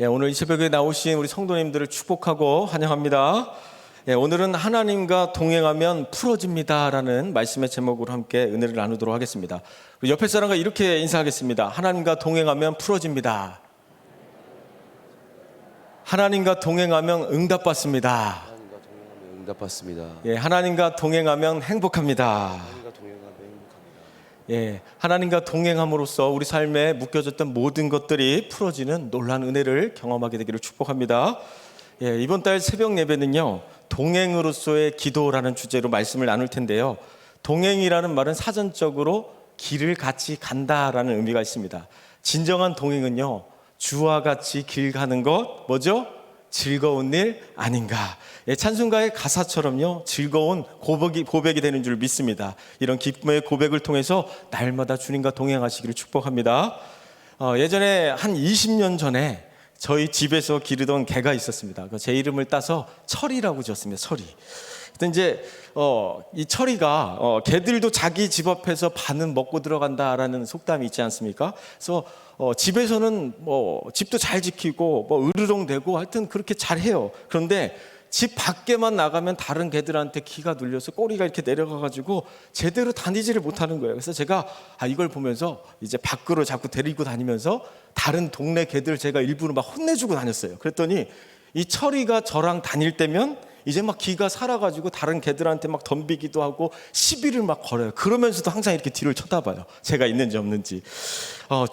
오늘 이 새벽에 나오신 우리 성도님들을 축복하고 환영합니다. 오늘은 하나님과 동행하면 풀어집니다라는 말씀의 제목으로 함께 은혜를 나누도록 하겠습니다. 옆에 사람과 이렇게 인사하겠습니다. 하나님과 동행하면 풀어집니다. 하나님과 동행하면 응답받습니다. 하나님과 동행하면 응답받습니다. 하나님과 동행하면 행복합니다. 하나님과 동행함으로써 우리 삶에 묶여졌던 모든 것들이 풀어지는 놀라운 은혜를 경험하게 되기를 축복합니다. 이번 달 새벽 예배는요, 동행으로서의 기도라는 주제로 말씀을 나눌 텐데요. 동행이라는 말은 사전적으로 길을 같이 간다라는 의미가 있습니다. 진정한 동행은요, 주와 같이 길 가는 것, 뭐죠? 즐거운 일 아닌가. 찬송가의 가사처럼요, 즐거운 고백이 되는 줄 믿습니다. 이런 기쁨의 고백을 통해서 날마다 주님과 동행하시기를 축복합니다. 예전에 한 20년 전에 저희 집에서 기르던 개가 있었습니다. 제 이름을 따서 철이라고 지었습니다. 철이. 근데 이제 이 철이가 개들도 자기 집 앞에서 반은 먹고 들어간다라는 속담이 있지 않습니까? 그래서 집에서는 집도 잘 지키고 으르렁대고 하여튼 그렇게 잘해요. 그런데 집 밖에만 나가면 다른 개들한테 기가 눌려서 꼬리가 이렇게 내려가가지고 제대로 다니지를 못하는 거예요. 그래서 제가 이걸 보면서 이제 밖으로 자꾸 데리고 다니면서 다른 동네 개들 제가 일부러 막 혼내주고 다녔어요. 그랬더니 이 철이가 저랑 다닐 때면 이제 막 기가 살아가지고 다른 개들한테 막 덤비기도 하고 시비를 막 걸어요. 그러면서도 항상 이렇게 뒤를 쳐다봐요. 제가 있는지 없는지.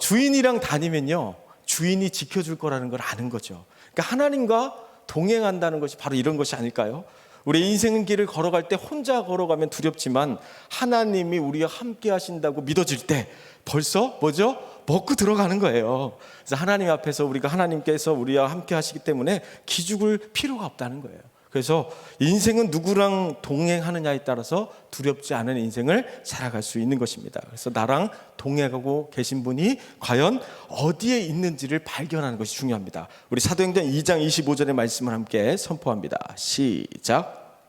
주인이랑 다니면요, 주인이 지켜줄 거라는 걸 아는 거죠. 그러니까 하나님과 동행한다는 것이 바로 이런 것이 아닐까요? 우리 인생 길을 걸어갈 때 혼자 걸어가면 두렵지만 하나님이 우리와 함께 하신다고 믿어질 때 벌써 뭐죠? 먹고 들어가는 거예요. 그래서 하나님 앞에서 하나님께서 우리와 함께 하시기 때문에 기죽을 필요가 없다는 거예요. 그래서 인생은 누구랑 동행하느냐에 따라서 두렵지 않은 인생을 살아갈 수 있는 것입니다. 그래서 나랑 동행하고 계신 분이 과연 어디에 있는지를 발견하는 것이 중요합니다. 우리 사도행전 2장 25절의 말씀을 함께 선포합니다. 시작.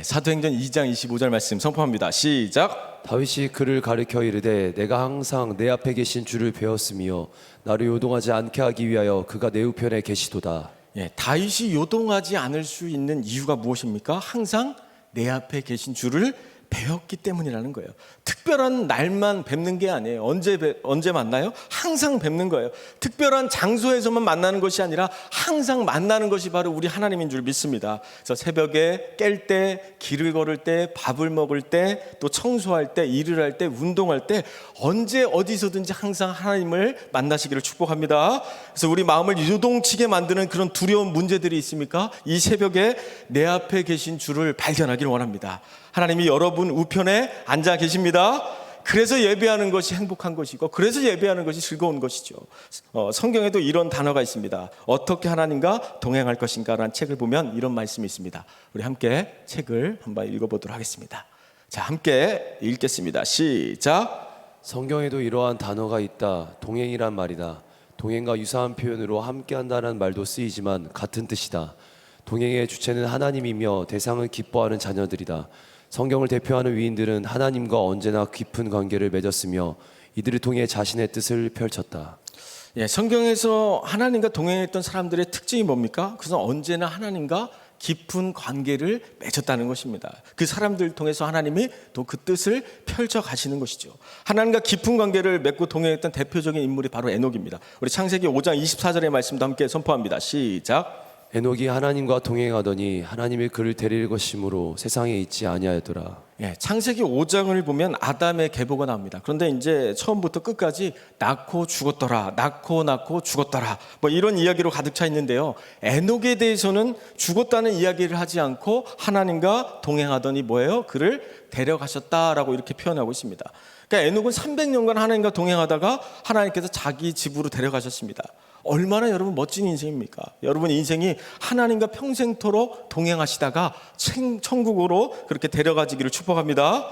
사도행전 2장 25절 말씀 선포합니다. 시작. 다윗이 그를 가르쳐 이르되 내가 항상 내 앞에 계신 주를 배웠으며 나를 요동하지 않게 하기 위하여 그가 내 우편에 계시도다. 다윗이 요동하지 않을 수 있는 이유가 무엇입니까? 항상 내 앞에 계신 주를 배웠기 때문이라는 거예요. 특별한 날만 뵙는 게 아니에요. 언제 만나요? 항상 뵙는 거예요. 특별한 장소에서만 만나는 것이 아니라 항상 만나는 것이 바로 우리 하나님인 줄 믿습니다. 그래서 새벽에 깰 때, 길을 걸을 때, 밥을 먹을 때, 또 청소할 때, 일을 할 때, 운동할 때 언제 어디서든지 항상 하나님을 만나시기를 축복합니다. 그래서 우리 마음을 요동치게 만드는 그런 두려운 문제들이 있습니까? 이 새벽에 내 앞에 계신 주를 발견하기를 원합니다. 하나님이 여러분 우편에 앉아 계십니다. 그래서 예배하는 것이 행복한 것이고, 그래서 예배하는 것이 즐거운 것이죠. 성경에도 이런 단어가 있습니다. 어떻게 하나님과 동행할 것인가 라는 책을 보면 이런 말씀이 있습니다. 우리 함께 책을 한번 읽어보도록 하겠습니다. 자, 함께 읽겠습니다. 시작. 성경에도 이러한 단어가 있다. 동행이란 말이다. 동행과 유사한 표현으로 함께한다는 말도 쓰이지만 같은 뜻이다. 동행의 주체는 하나님이며 대상은 기뻐하는 자녀들이다. 성경을 대표하는 위인들은 하나님과 언제나 깊은 관계를 맺었으며 이들을 통해 자신의 뜻을 펼쳤다. 성경에서 하나님과 동행했던 사람들의 특징이 뭡니까? 그것은 언제나 하나님과 깊은 관계를 맺었다는 것입니다. 그 사람들을 통해서 하나님이 또 그 뜻을 펼쳐 가시는 것이죠. 하나님과 깊은 관계를 맺고 동행했던 대표적인 인물이 바로 에녹입니다. 우리 창세기 5장 24절의 말씀도 함께 선포합니다. 시작. 에녹이 하나님과 동행하더니 하나님이 그를 데릴 것이므로 세상에 있지 아니하였더라. 창세기 5장을 보면 아담의 계보가 나옵니다. 그런데 이제 처음부터 끝까지 낳고 죽었더라, 낳고 죽었더라, 이런 이야기로 가득 차 있는데요. 에녹에 대해서는 죽었다는 이야기를 하지 않고 하나님과 동행하더니 뭐예요? 그를 데려가셨다라고 이렇게 표현하고 있습니다. 그러니까 에녹은 300년간 하나님과 동행하다가 하나님께서 자기 집으로 데려가셨습니다. 얼마나 여러분 멋진 인생입니까? 여러분 인생이 하나님과 평생토록 동행하시다가 천국으로 그렇게 데려가지기를 축복합니다.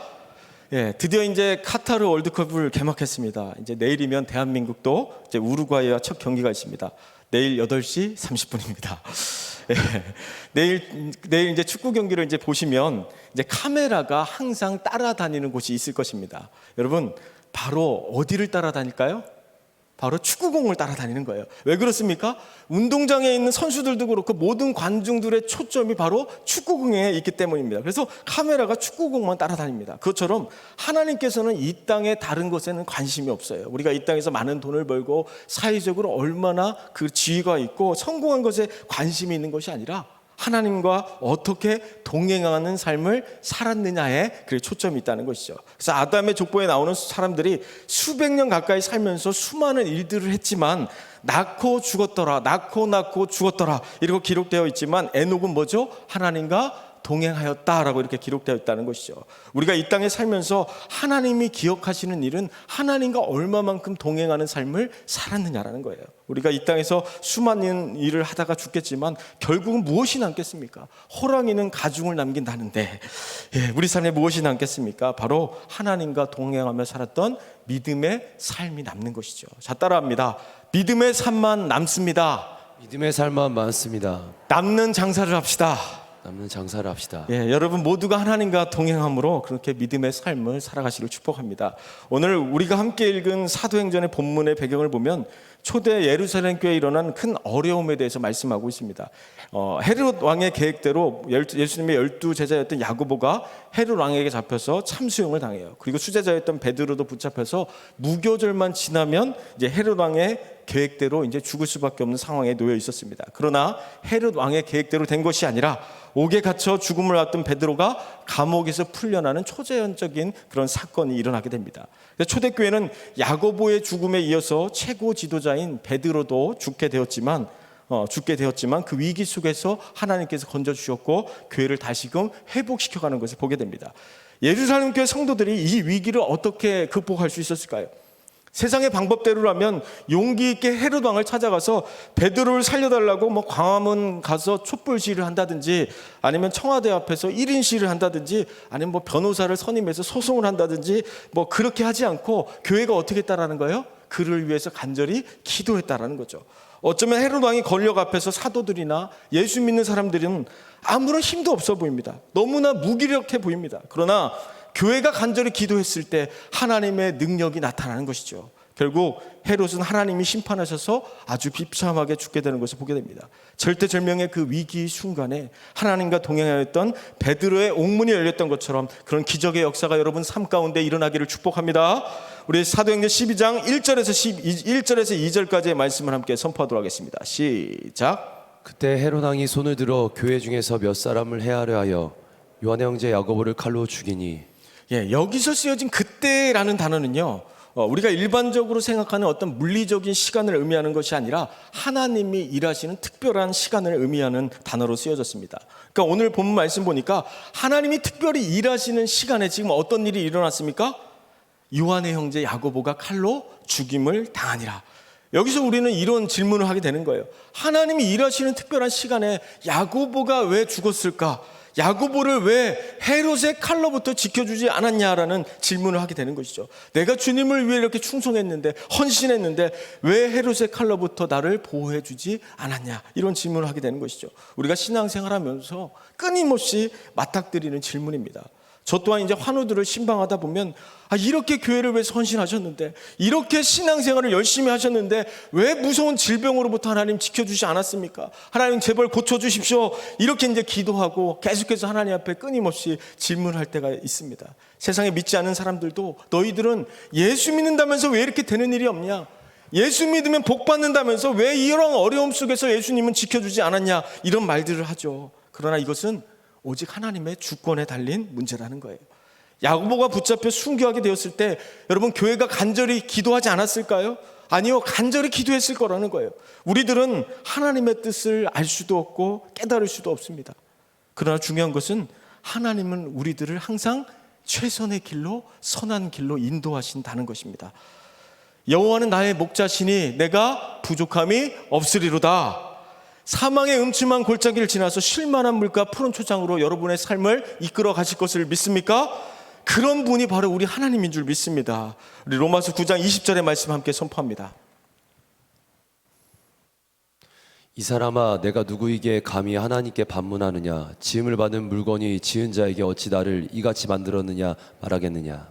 드디어 이제 카타르 월드컵을 개막했습니다. 이제 내일이면 대한민국도 이제 우루과이와 첫 경기가 있습니다. 내일 8시 30분입니다. 내일 이제 축구 경기를 이제 보시면 이제 카메라가 항상 따라다니는 곳이 있을 것입니다. 여러분, 바로 어디를 따라다닐까요? 바로 축구공을 따라다니는 거예요. 왜 그렇습니까? 운동장에 있는 선수들도 그렇고 모든 관중들의 초점이 바로 축구공에 있기 때문입니다. 그래서 카메라가 축구공만 따라다닙니다. 그것처럼 하나님께서는 이 땅의 다른 것에는 관심이 없어요. 우리가 이 땅에서 많은 돈을 벌고 사회적으로 얼마나 그 지위가 있고 성공한 것에 관심이 있는 것이 아니라 하나님과 어떻게 동행하는 삶을 살았느냐에 그 초점이 있다는 것이죠. 그래서 아담의 족보에 나오는 사람들이 수백 년 가까이 살면서 수많은 일들을 했지만 낳고 죽었더라, 낳고 죽었더라 이렇게 기록되어 있지만 에녹은 뭐죠? 하나님과 동행하였다라고 이렇게 기록되어 있다는 것이죠. 우리가 이 땅에 살면서 하나님이 기억하시는 일은 하나님과 얼마만큼 동행하는 삶을 살았느냐라는 거예요. 우리가 이 땅에서 수많은 일을 하다가 죽겠지만 결국은 무엇이 남겠습니까? 호랑이는 가죽을 남긴다는데 우리 삶에 무엇이 남겠습니까? 바로 하나님과 동행하며 살았던 믿음의 삶이 남는 것이죠. 자, 따라합니다. 믿음의 삶만 남습니다. 믿음의 삶만 많습니다. 남는 장사를 합시다. 남는 장사를 합시다. 여러분 모두가 하나님과 동행함으로 그렇게 믿음의 삶을 살아가시길 축복합니다. 오늘 우리가 함께 읽은 사도행전의 본문의 배경을 보면 초대 예루살렘 교회에 일어난 큰 어려움에 대해서 말씀하고 있습니다. 헤롯 왕의 계획대로 예수님의 12제자였던 야고보가 헤롯 왕에게 잡혀서 참수형을 당해요. 그리고 수제자였던 베드로도 붙잡혀서 무교절만 지나면 이제 헤롯 왕의 계획대로 이제 죽을 수밖에 없는 상황에 놓여 있었습니다. 그러나 헤롯 왕의 계획대로 된 것이 아니라 옥에 갇혀 죽음을 맞던 베드로가 감옥에서 풀려나는 초자연적인 그런 사건이 일어나게 됩니다. 초대교회는 야고보의 죽음에 이어서 최고 지도자인 베드로도 죽게 되었지만 그 위기 속에서 하나님께서 건져주셨고 교회를 다시금 회복시켜가는 것을 보게 됩니다. 예루살렘 교회 성도들이 이 위기를 어떻게 극복할 수 있었을까요? 세상의 방법대로라면 용기 있게 헤롯 왕을 찾아가서 베드로를 살려달라고 광화문 가서 촛불 시위를 한다든지 아니면 청와대 앞에서 1인 시위를 한다든지 아니면 변호사를 선임해서 소송을 한다든지 그렇게 하지 않고 교회가 어떻게 했다라는 거예요? 그를 위해서 간절히 기도했다라는 거죠. 어쩌면 헤롯 왕이 권력 앞에서 사도들이나 예수 믿는 사람들은 아무런 힘도 없어 보입니다. 너무나 무기력해 보입니다. 그러나 교회가 간절히 기도했을 때 하나님의 능력이 나타나는 것이죠. 결국 헤롯은 하나님이 심판하셔서 아주 비참하게 죽게 되는 것을 보게 됩니다. 절대절명의 그 위기 순간에 하나님과 동행하였던 베드로의 옥문이 열렸던 것처럼 그런 기적의 역사가 여러분 삶 가운데 일어나기를 축복합니다. 우리 사도행전 12장 1절에서 2절까지의 말씀을 함께 선포하도록 하겠습니다. 시작. 그때 헤롯 왕이 손을 들어 교회 중에서 몇 사람을 해하려 하여 요한의 형제 야고보를 칼로 죽이니. 여기서 쓰여진 그때라는 단어는요, 우리가 일반적으로 생각하는 어떤 물리적인 시간을 의미하는 것이 아니라 하나님이 일하시는 특별한 시간을 의미하는 단어로 쓰여졌습니다. 그러니까 오늘 본문 말씀 보니까 하나님이 특별히 일하시는 시간에 지금 어떤 일이 일어났습니까? 요한의 형제 야고보가 칼로 죽임을 당하니라. 여기서 우리는 이런 질문을 하게 되는 거예요. 하나님이 일하시는 특별한 시간에 야고보가 왜 죽었을까? 야고보를 왜 헤롯의 칼로부터 지켜주지 않았냐라는 질문을 하게 되는 것이죠. 내가 주님을 위해 이렇게 충성했는데, 헌신했는데 왜 헤롯의 칼로부터 나를 보호해주지 않았냐, 이런 질문을 하게 되는 것이죠. 우리가 신앙생활하면서 끊임없이 맞닥뜨리는 질문입니다. 저 또한 이제 환우들을 신방하다 보면 이렇게 교회를 위해서 헌신하셨는데, 이렇게 신앙생활을 열심히 하셨는데 왜 무서운 질병으로부터 하나님 지켜주지 않았습니까? 하나님 제발 고쳐주십시오. 이렇게 이제 기도하고 계속해서 하나님 앞에 끊임없이 질문할 때가 있습니다. 세상에 믿지 않는 사람들도 너희들은 예수 믿는다면서 왜 이렇게 되는 일이 없냐? 예수 믿으면 복 받는다면서 왜 이런 어려움 속에서 예수님은 지켜주지 않았냐? 이런 말들을 하죠. 그러나 이것은 오직 하나님의 주권에 달린 문제라는 거예요. 야고보가 붙잡혀 순교하게 되었을 때 여러분 교회가 간절히 기도하지 않았을까요? 아니요, 간절히 기도했을 거라는 거예요. 우리들은 하나님의 뜻을 알 수도 없고 깨달을 수도 없습니다. 그러나 중요한 것은 하나님은 우리들을 항상 최선의 길로, 선한 길로 인도하신다는 것입니다. 여호와는 나의 목자시니 내가 부족함이 없으리로다. 사망의 음침한 골짜기를 지나서 쉴만한 물과 푸른 초장으로 여러분의 삶을 이끌어 가실 것을 믿습니까? 그런 분이 바로 우리 하나님인 줄 믿습니다. 우리 로마서 9장 20절의 말씀 함께 선포합니다. 이 사람아, 내가 누구에게 감히 하나님께 반문하느냐? 지음을 받은 물건이 지은 자에게 어찌 나를 이같이 만들었느냐 말하겠느냐?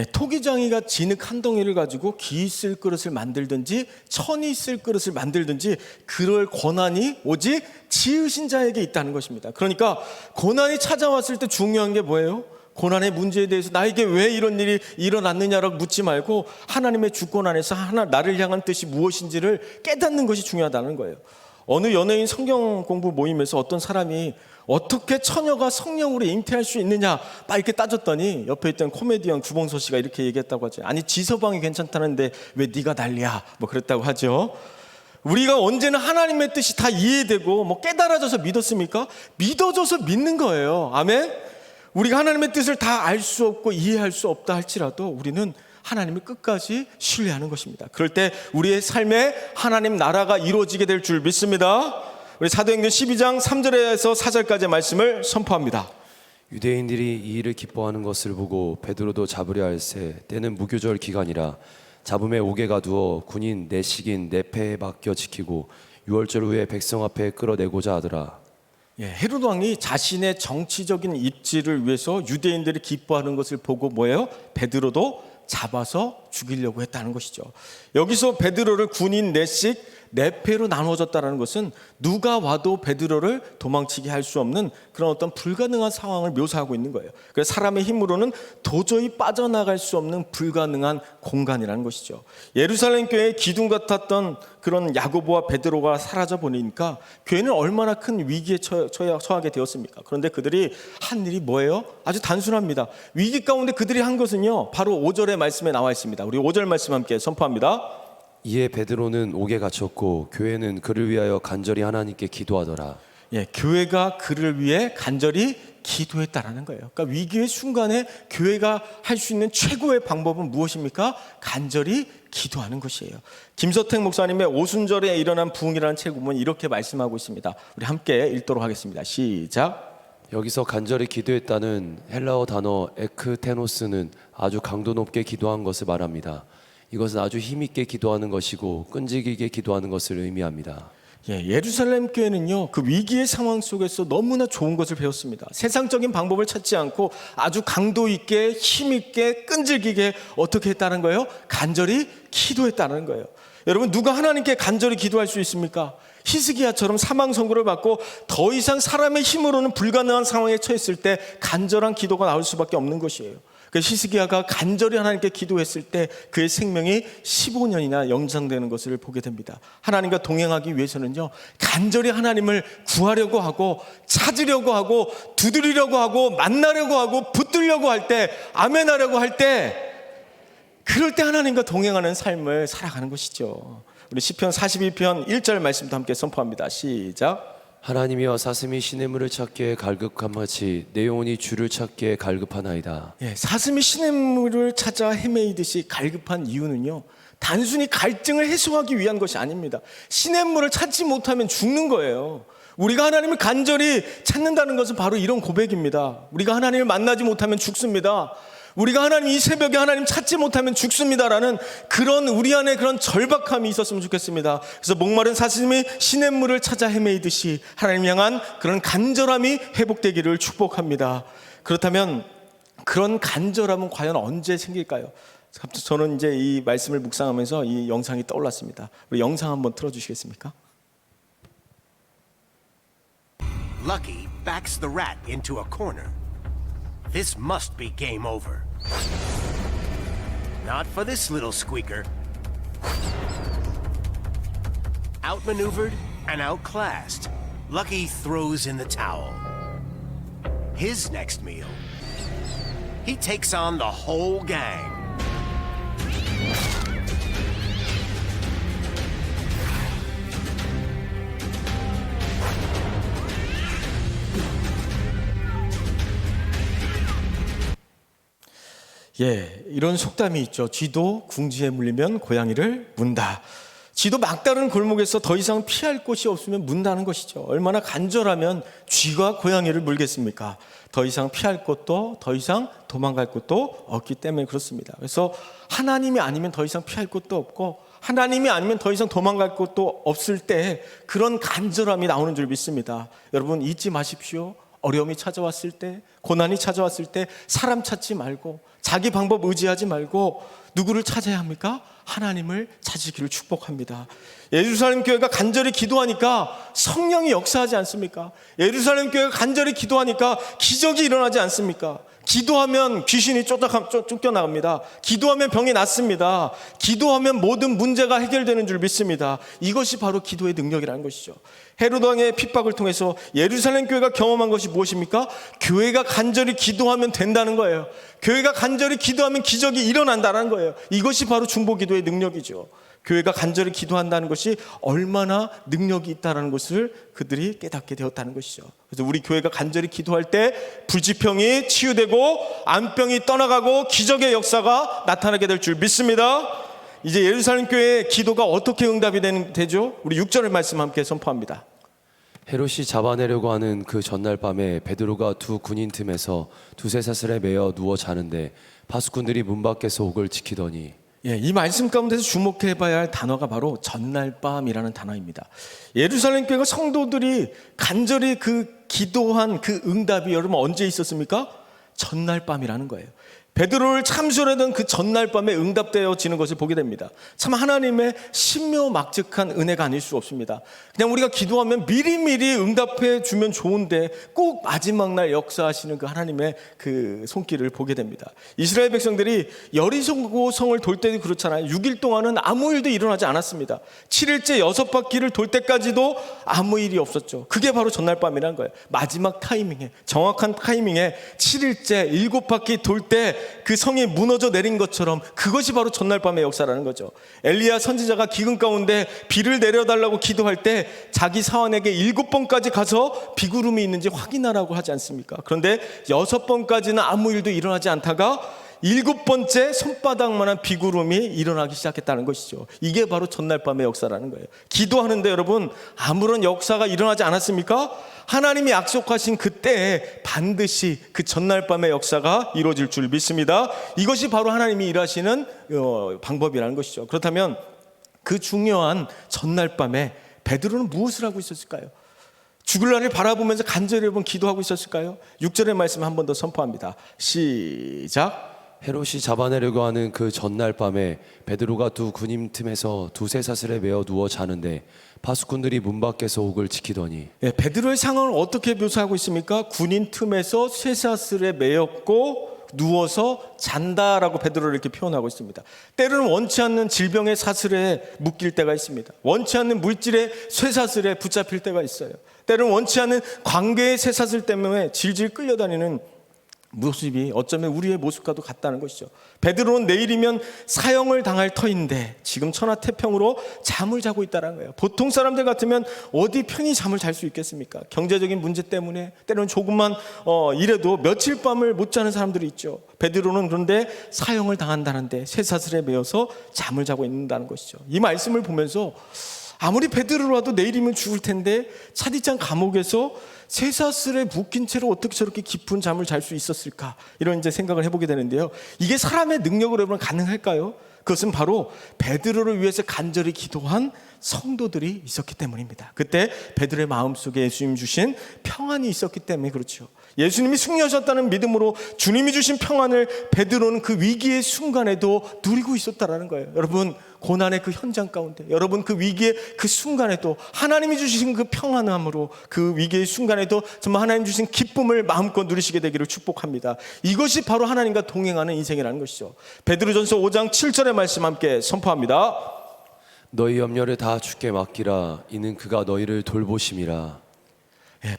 토기장이가 진흙 한 덩이를 가지고 기 쓸 그릇을 만들든지 천이 쓸 그릇을 만들든지 그럴 권한이 오직 지으신 자에게 있다는 것입니다. 그러니까 고난이 찾아왔을 때 중요한 게 뭐예요? 고난의 문제에 대해서 나에게 왜 이런 일이 일어났느냐라고 묻지 말고 하나님의 주권 안에서 나를 향한 뜻이 무엇인지를 깨닫는 것이 중요하다는 거예요. 어느 연예인 성경 공부 모임에서 어떤 사람이 어떻게 처녀가 성령으로 잉태할 수 있느냐 막 이렇게 따졌더니 옆에 있던 코미디언 구봉서 씨가 이렇게 얘기했다고 하죠. 아니 지서방이 괜찮다는데 왜 네가 난리야 뭐 그랬다고 하죠. 우리가 언제나 하나님의 뜻이 다 이해되고 뭐 깨달아져서 믿었습니까? 믿어져서 믿는 거예요. 아멘. 우리가 하나님의 뜻을 다 알 수 없고 이해할 수 없다 할지라도 우리는 하나님을 끝까지 신뢰하는 것입니다. 그럴 때 우리의 삶에 하나님 나라가 이루어지게 될 줄 믿습니다. 우리 사도행전 12장 3절에서 4절까지의 말씀을 선포합니다. 유대인들이 이 일을 기뻐하는 것을 보고 베드로도 잡으려 할새 때는 무교절 기간이라 잡음에 옥에 가두어 군인 내식인 내패에 맡겨 지키고 6월절 후에 백성 앞에 끌어내고자 하더라. 헤롯 왕이 자신의 정치적인 입지를 위해서 유대인들이 기뻐하는 것을 보고 뭐예요? 베드로도 잡아서 죽이려고 했다는 것이죠. 여기서 베드로를 군인 넷씩 네 패로 나누어졌다는 것은 누가 와도 베드로를 도망치게 할 수 없는 그런 어떤 불가능한 상황을 묘사하고 있는 거예요. 그래서 사람의 힘으로는 도저히 빠져나갈 수 없는 불가능한 공간이라는 것이죠. 예루살렘 교회의 기둥 같았던 그런 야고보와 베드로가 사라져 보니까 교회는 얼마나 큰 위기에 처하게 되었습니까? 그런데 그들이 한 일이 뭐예요? 아주 단순합니다. 위기 가운데 그들이 한 것은요, 바로 5절의 말씀에 나와 있습니다. 우리 5절 말씀 함께 선포합니다. 이에 베드로는 옥에 갇혔고 교회는 그를 위하여 간절히 하나님께 기도하더라. 교회가 그를 위해 간절히 기도했다라는 거예요. 그러니까 위기의 순간에 교회가 할 수 있는 최고의 방법은 무엇입니까? 간절히 기도하는 것이에요. 김서택 목사님의 오순절에 일어난 부흥이라는 책 보면 이렇게 말씀하고 있습니다. 우리 함께 읽도록 하겠습니다. 시작. 여기서 간절히 기도했다는 헬라어 단어 에크테노스는 아주 강도 높게 기도한 것을 말합니다. 이것은 아주 힘있게 기도하는 것이고 끈질기게 기도하는 것을 의미합니다. 예루살렘 교회는요, 그 위기의 상황 속에서 너무나 좋은 것을 배웠습니다. 세상적인 방법을 찾지 않고 아주 강도 있게 힘 있게 끈질기게 어떻게 했다는 거예요? 간절히 기도했다는 거예요. 여러분, 누가 하나님께 간절히 기도할 수 있습니까? 히스기야처럼 사망 선고를 받고 더 이상 사람의 힘으로는 불가능한 상황에 처했을 때 간절한 기도가 나올 수밖에 없는 것이에요. 히스기야가 간절히 하나님께 기도했을 때 그의 생명이 15년이나 연장되는 것을 보게 됩니다. 하나님과 동행하기 위해서는요, 간절히 하나님을 구하려고 하고 찾으려고 하고 두드리려고 하고 만나려고 하고 붙들려고 할 때, 아멘하려고 할 때, 그럴 때 하나님과 동행하는 삶을 살아가는 것이죠. 우리 시편 42편 1절 말씀도 함께 선포합니다. 시작. 하나님이여 사슴이 시냇물을 찾기에 갈급함같이 내 영혼이 주를 찾기에 갈급하나이다. 사슴이 시냇물을 찾아 헤매이듯이 갈급한 이유는요, 단순히 갈증을 해소하기 위한 것이 아닙니다. 시냇물을 찾지 못하면 죽는 거예요. 우리가 하나님을 간절히 찾는다는 것은 바로 이런 고백입니다. 우리가 하나님을 만나지 못하면 죽습니다. 우리가 하나님 이 새벽에 하나님 찾지 못하면 죽습니다라는 그런 우리 안에 그런 절박함이 있었으면 좋겠습니다. 그래서 목마른 사슴이 시냇물을 찾아 헤매이듯이 하나님 향한 그런 간절함이 회복되기를 축복합니다. 그렇다면 그런 간절함은 과연 언제 생길까요? 저는 이제 이 말씀을 묵상하면서 이 영상이 떠올랐습니다. 우리 영상 한번 틀어주시겠습니까? Lucky backs the rat into a corner. This must be game over. Not for this little squeaker. Outmaneuvered and outclassed, Lucky throws in the towel. His next meal, he takes on the whole gang. 이런 속담이 있죠. 쥐도 궁지에 물리면 고양이를 문다. 쥐도 막다른 골목에서 더 이상 피할 곳이 없으면 문다는 것이죠. 얼마나 간절하면 쥐가 고양이를 물겠습니까? 더 이상 피할 곳도 더 이상 도망갈 곳도 없기 때문에 그렇습니다. 그래서 하나님이 아니면 더 이상 피할 곳도 없고 하나님이 아니면 더 이상 도망갈 곳도 없을 때 그런 간절함이 나오는 줄 믿습니다. 여러분 잊지 마십시오. 어려움이 찾아왔을 때, 고난이 찾아왔을 때 사람 찾지 말고 자기 방법 의지하지 말고 누구를 찾아야 합니까? 하나님을 찾으기를 축복합니다. 예루살렘 교회가 간절히 기도하니까 성령이 역사하지 않습니까? 예루살렘 교회가 간절히 기도하니까 기적이 일어나지 않습니까? 기도하면 귀신이 쫓겨나갑니다. 기도하면 병이 낫습니다. 기도하면 모든 문제가 해결되는 줄 믿습니다. 이것이 바로 기도의 능력이라는 것이죠. 헤롯 왕의 핍박을 통해서 예루살렘 교회가 경험한 것이 무엇입니까? 교회가 간절히 기도하면 된다는 거예요. 교회가 간절히 기도하면 기적이 일어난다는 거예요. 이것이 바로 중보기도의 능력이죠. 교회가 간절히 기도한다는 것이 얼마나 능력이 있다는 것을 그들이 깨닫게 되었다는 것이죠. 그래서 우리 교회가 간절히 기도할 때 불지병이 치유되고 암병이 떠나가고 기적의 역사가 나타나게 될 줄 믿습니다. 이제 예루살렘 교회의 기도가 어떻게 응답이 되죠? 우리 6절의 말씀 함께 선포합니다. 헤롯이 잡아내려고 하는 그 전날 밤에 베드로가 두 군인 틈에서 두세 사슬에 매어 누워 자는데 파수꾼들이 문 밖에서 옥을 지키더니. 이 말씀 가운데서 주목해 봐야 할 단어가 바로 전날 밤이라는 단어입니다. 예루살렘 교회가 성도들이 간절히 그 기도한 그 응답이 여러분 언제 있었습니까? 전날 밤이라는 거예요. 베드로를 참수하던 그 전날 밤에 응답되어지는 것을 보게 됩니다. 참 하나님의 신묘막측한 은혜가 아닐 수 없습니다. 그냥 우리가 기도하면 미리미리 응답해 주면 좋은데 꼭 마지막 날 역사하시는 그 하나님의 그 손길을 보게 됩니다. 이스라엘 백성들이 여리고 성을 돌 때도 그렇잖아요. 6일 동안은 아무 일도 일어나지 않았습니다. 7일째 6바퀴를 돌 때까지도 아무 일이 없었죠. 그게 바로 전날 밤이라는 거예요. 마지막 타이밍에, 정확한 타이밍에 7일째 7바퀴 돌 때 그 성이 무너져 내린 것처럼 그것이 바로 전날 밤의 역사라는 거죠. 엘리야 선지자가 기근 가운데 비를 내려달라고 기도할 때 자기 사환에게 7번까지 가서 비구름이 있는지 확인하라고 하지 않습니까? 그런데 6번까지는 아무 일도 일어나지 않다가 7번째 손바닥만한 비구름이 일어나기 시작했다는 것이죠. 이게 바로 전날 밤의 역사라는 거예요. 기도하는데 여러분 아무런 역사가 일어나지 않았습니까? 하나님이 약속하신 그때에 반드시 그 전날 밤의 역사가 이루어질 줄 믿습니다. 이것이 바로 하나님이 일하시는 방법이라는 것이죠. 그렇다면 그 중요한 전날 밤에 베드로는 무엇을 하고 있었을까요? 죽을 날을 바라보면서 간절히 여러분 기도하고 있었을까요? 6절의 말씀 한 번 더 선포합니다. 시작. 헤롯이 잡아내려고 하는 그 전날 밤에 베드로가 두 군인 틈에서 두세 사슬에 매어 누워 자는데 파수꾼들이 문 밖에서 옥을 지키더니. 베드로의 상황을 어떻게 묘사하고 있습니까? 군인 틈에서 쇠사슬에 매였고 누워서 잔다라고 베드로를 이렇게 표현하고 있습니다. 때로는 원치 않는 질병의 사슬에 묶일 때가 있습니다. 원치 않는 물질의 쇠사슬에 붙잡힐 때가 있어요. 때로는 원치 않는 관계의 쇠사슬 때문에 질질 끌려다니는 모습이 어쩌면 우리의 모습과도 같다는 것이죠. 베드로는 내일이면 사형을 당할 터인데 지금 천하태평으로 잠을 자고 있다는 거예요. 보통 사람들 같으면 어디 편히 잠을 잘 수 있겠습니까? 경제적인 문제 때문에 때로는 조금만 일해도 며칠 밤을 못 자는 사람들이 있죠. 베드로는 그런데 사형을 당한다는데 쇠사슬에 매여서 잠을 자고 있는다는 것이죠. 이 말씀을 보면서 아무리 베드로라도 내일이면 죽을 텐데 차디찬 감옥에서 쇠사슬에 묶인 채로 어떻게 저렇게 깊은 잠을 잘 수 있었을까? 이런 이제 생각을 해보게 되는데요. 이게 사람의 능력으로 여러분 가능할까요? 그것은 바로 베드로를 위해서 간절히 기도한 성도들이 있었기 때문입니다. 그때 베드로의 마음속에 예수님 주신 평안이 있었기 때문에 그렇죠. 예수님이 승리하셨다는 믿음으로 주님이 주신 평안을 베드로는 그 위기의 순간에도 누리고 있었다라는 거예요. 여러분 고난의 그 현장 가운데, 여러분 그 위기의 그 순간에도 하나님이 주신 그 평안함으로 그 위기의 순간에도 정말 하나님 주신 기쁨을 마음껏 누리시게 되기를 축복합니다. 이것이 바로 하나님과 동행하는 인생이라는 것이죠. 베드로전서 5장 7절의 말씀 함께 선포합니다. 너희 염려를 다 주께 맡기라. 이는 그가 너희를 돌보심이라.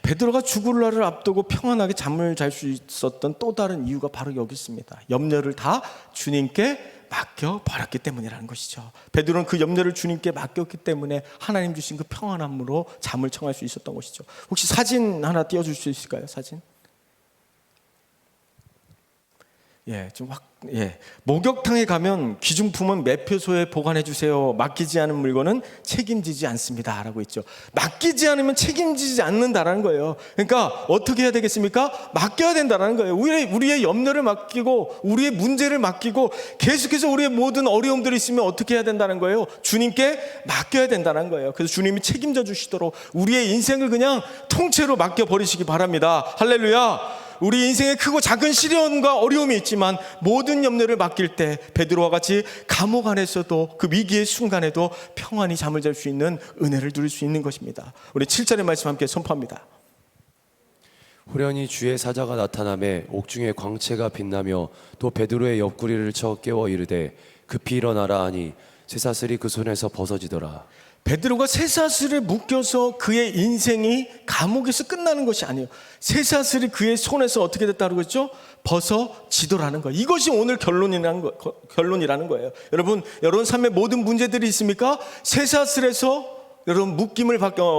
베드로가 죽을 날을 앞두고 평안하게 잠을 잘 수 있었던 또 다른 이유가 바로 여기 있습니다. 염려를 다 주님께 맡겨버렸기 때문이라는 것이죠. 베드로는 그 염려를 주님께 맡겼기 때문에 하나님 주신 그 평안함으로 잠을 청할 수 있었던 것이죠. 혹시 사진 하나 띄워줄 수 있을까요? 사진. 목욕탕에 가면 귀중품은 매표소에 보관해 주세요. 맡기지 않은 물건은 책임지지 않습니다라고 있죠. 맡기지 않으면 책임지지 않는다라는 거예요. 그러니까 어떻게 해야 되겠습니까? 맡겨야 된다라는 거예요. 우리의 염려를 맡기고 우리의 문제를 맡기고 계속해서 우리의 모든 어려움들이 있으면 어떻게 해야 된다는 거예요? 주님께 맡겨야 된다는 거예요. 그래서 주님이 책임져 주시도록 우리의 인생을 그냥 통째로 맡겨 버리시기 바랍니다. 할렐루야. 우리 인생에 크고 작은 시련과 어려움이 있지만 모든 염려를 맡길 때 베드로와 같이 감옥 안에서도 그 위기의 순간에도 평안히 잠을 잘 수 있는 은혜를 누릴 수 있는 것입니다. 우리 7절의 말씀 함께 선포합니다. 호련히 주의 사자가 나타나매 옥중에 광채가 빛나며 또 베드로의 옆구리를 쳐 깨워 이르되 급히 일어나라 하니 쇠사슬이 그 손에서 벗어지더라. 베드로가 쇠사슬에 묶여서 그의 인생이 감옥에서 끝나는 것이 아니에요. 쇠사슬이 그의 손에서 어떻게 됐다고 그랬죠? 벗어지더라는 거예요. 이것이 오늘 결론이라는 거예요. 여러분 삶의 모든 문제들이 있습니까? 쇠사슬에서 여러분 묶임을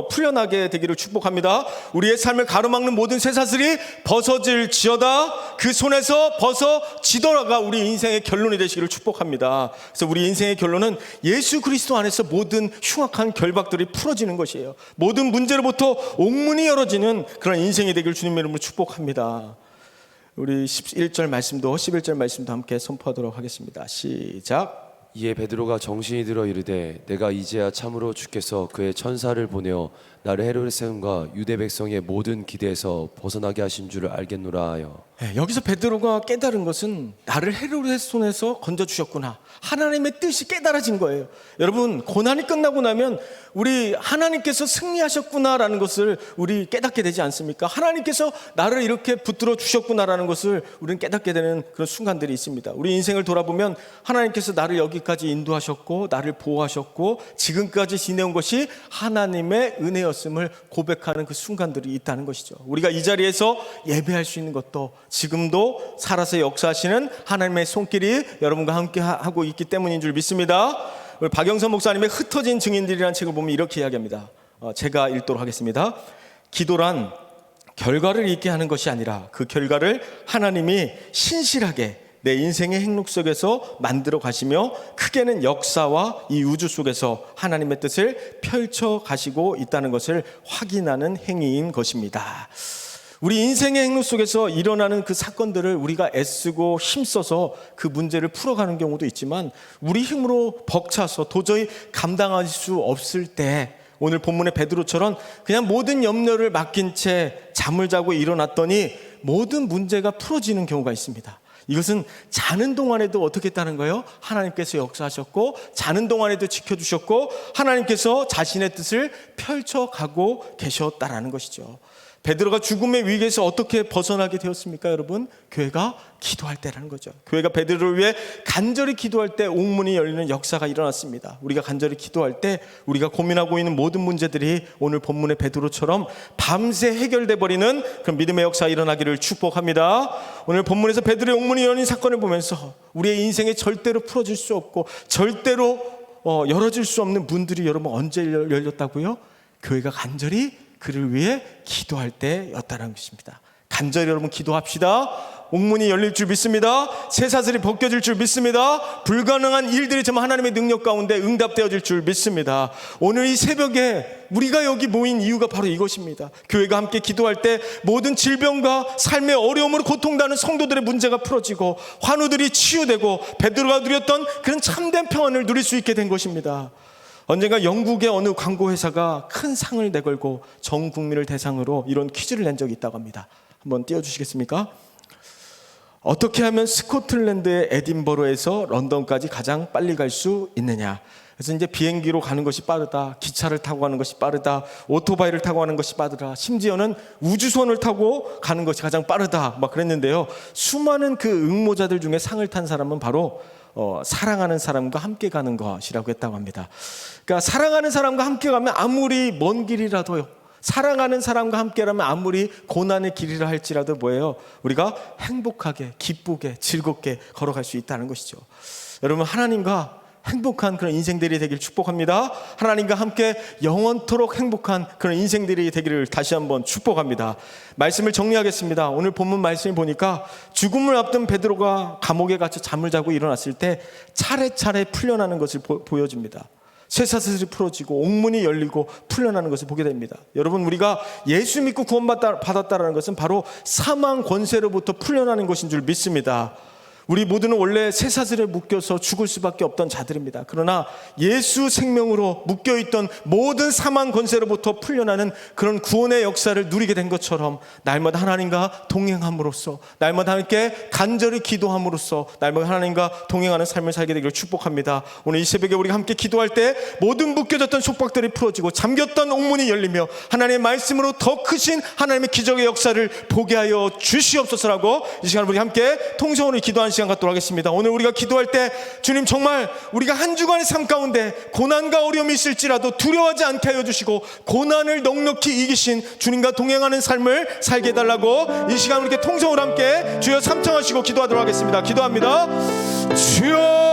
풀려나게 되기를 축복합니다. 우리의 삶을 가로막는 모든 쇠사슬이 벗어질지어다. 그 손에서 벗어지더라가 우리 인생의 결론이 되시기를 축복합니다. 그래서 우리 인생의 결론은 예수 그리스도 안에서 모든 흉악한 결박들이 풀어지는 것이에요. 모든 문제로부터 옥문이 열어지는 그런 인생이 되기를 주님의 이름으로 축복합니다. 우리 11절 말씀도 함께 선포하도록 하겠습니다. 시작. 이에 베드로가 정신이 들어 이르되 내가 이제야 참으로 주께서 그의 천사를 보내어 나를 헤로데sem과 유대 백성의 모든 기대에서 벗어나게 하신 줄을 알겠노라 하여. 여기서 베드로가 깨달은 것은 나를 헤로데 손에서 건져주셨구나. 하나님의 뜻이 깨달아진 거예요. 여러분 고난이 끝나고 나면 우리 하나님께서 승리하셨구나라는 것을 우리 깨닫게 되지 않습니까? 하나님께서 나를 이렇게 붙들어 주셨구나라는 것을 우리는 깨닫게 되는 그런 순간들이 있습니다. 우리 인생을 돌아보면 하나님께서 나를 여기까지 인도하셨고 나를 보호하셨고 지금까지 지내온 것이 하나님의 은혜였음을 고백하는 그 순간들이 있다는 것이죠. 우리가 이 자리에서 예배할 수 있는 것도 지금도 살아서 역사하시는 하나님의 손길이 여러분과 함께 하고 있기 때문인 줄 믿습니다. 우리 박영선 목사님의 흩어진 증인들이라는 책을 보면 이렇게 이야기합니다. 제가 읽도록 하겠습니다. 기도란 결과를 있게 하는 것이 아니라 그 결과를 하나님이 신실하게 내 인생의 행록 속에서 만들어 가시며 크게는 역사와 이 우주 속에서 하나님의 뜻을 펼쳐 가시고 있다는 것을 확인하는 행위인 것입니다. 우리 인생의 행로 속에서 일어나는 그 사건들을 우리가 애쓰고 힘써서 그 문제를 풀어가는 경우도 있지만 우리 힘으로 벅차서 도저히 감당할 수 없을 때 오늘 본문의 베드로처럼 그냥 모든 염려를 맡긴 채 잠을 자고 일어났더니 모든 문제가 풀어지는 경우가 있습니다. 이것은 자는 동안에도 어떻게 했다는 거예요? 하나님께서 역사하셨고 자는 동안에도 지켜주셨고 하나님께서 자신의 뜻을 펼쳐가고 계셨다라는 것이죠. 베드로가 죽음의 위기에서 어떻게 벗어나게 되었습니까, 여러분? 교회가 기도할 때라는 거죠. 교회가 베드로를 위해 간절히 기도할 때 옥문이 열리는 역사가 일어났습니다. 우리가 간절히 기도할 때 우리가 고민하고 있는 모든 문제들이 오늘 본문의 베드로처럼 밤새 해결돼 버리는 그런 믿음의 역사가 일어나기를 축복합니다. 오늘 본문에서 베드로의 옥문이 열린 사건을 보면서 우리의 인생에 절대로 풀어질 수 없고 절대로 열어질 수 없는 문들이 여러분 언제 열렸다고요? 교회가 간절히 그를 위해 기도할 때였다는 것입니다. 간절히 여러분 기도합시다. 옥문이 열릴 줄 믿습니다. 쇠사슬이 벗겨질 줄 믿습니다. 불가능한 일들이 정말 하나님의 능력 가운데 응답되어질 줄 믿습니다. 오늘 이 새벽에 우리가 여기 모인 이유가 바로 이것입니다. 교회가 함께 기도할 때 모든 질병과 삶의 어려움으로 고통당하는 성도들의 문제가 풀어지고 환우들이 치유되고 베드로가 누렸던 그런 참된 평안을 누릴 수 있게 된 것입니다. 언젠가 영국의 어느 광고회사가 큰 상을 내걸고 전 국민을 대상으로 이런 퀴즈를 낸 적이 있다고 합니다. 한번 띄워주시겠습니까? 어떻게 하면 스코틀랜드의 에딘버러에서 런던까지 가장 빨리 갈 수 있느냐? 그래서 이제 비행기로 가는 것이 빠르다, 기차를 타고 가는 것이 빠르다, 오토바이를 타고 가는 것이 빠르다, 심지어는 우주선을 타고 가는 것이 가장 빠르다 막 그랬는데요. 수많은 그 응모자들 중에 상을 탄 사람은 바로 사랑하는 사람과 함께 가는 것이라고 했다고 합니다. 그러니까 사랑하는 사람과 함께 가면 아무리 먼 길이라도요, 사랑하는 사람과 함께라면 아무리 고난의 길이라 할지라도 뭐예요? 우리가 행복하게, 기쁘게, 즐겁게 걸어갈 수 있다는 것이죠. 여러분, 하나님과 행복한 그런 인생들이 되길 축복합니다. 하나님과 함께 영원토록 행복한 그런 인생들이 되기를 다시 한번 축복합니다. 말씀을 정리하겠습니다. 오늘 본문 말씀을 보니까 죽음을 앞둔 베드로가 감옥에 갇혀 잠을 자고 일어났을 때 차례차례 풀려나는 것을 보여줍니다. 쇠사슬이 풀어지고 옥문이 열리고 풀려나는 것을 보게 됩니다. 여러분, 우리가 예수 믿고 구원받았다는 것은 바로 사망 권세로부터 풀려나는 것인 줄 믿습니다. 우리 모두는 원래 쇠사슬에 묶여서 죽을 수밖에 없던 자들입니다. 그러나 예수 생명으로 묶여있던 모든 사망 권세로부터 풀려나는 그런 구원의 역사를 누리게 된 것처럼 날마다 하나님과 동행함으로써, 날마다 함께 간절히 기도함으로써 날마다 하나님과 동행하는 삶을 살게 되기를 축복합니다. 오늘 이 새벽에 우리가 함께 기도할 때 모든 묶여졌던 속박들이 풀어지고 잠겼던 옥문이 열리며 하나님의 말씀으로 더 크신 하나님의 기적의 역사를 보게 하여 주시옵소서라고 이 시간 우리 함께 통성으로 기도하는 시간 갖도록 하겠습니다. 오늘 우리가 기도할 때 주님, 정말 우리가 한 주간의 삶 가운데 고난과 어려움이 있을지라도 두려워하지 않게 하여 주시고 고난을 넉넉히 이기신 주님과 동행하는 삶을 살게 해달라고 이 시간 우리 통성으로 함께 주여 삼청하시고 기도하도록 하겠습니다. 기도합니다. 주여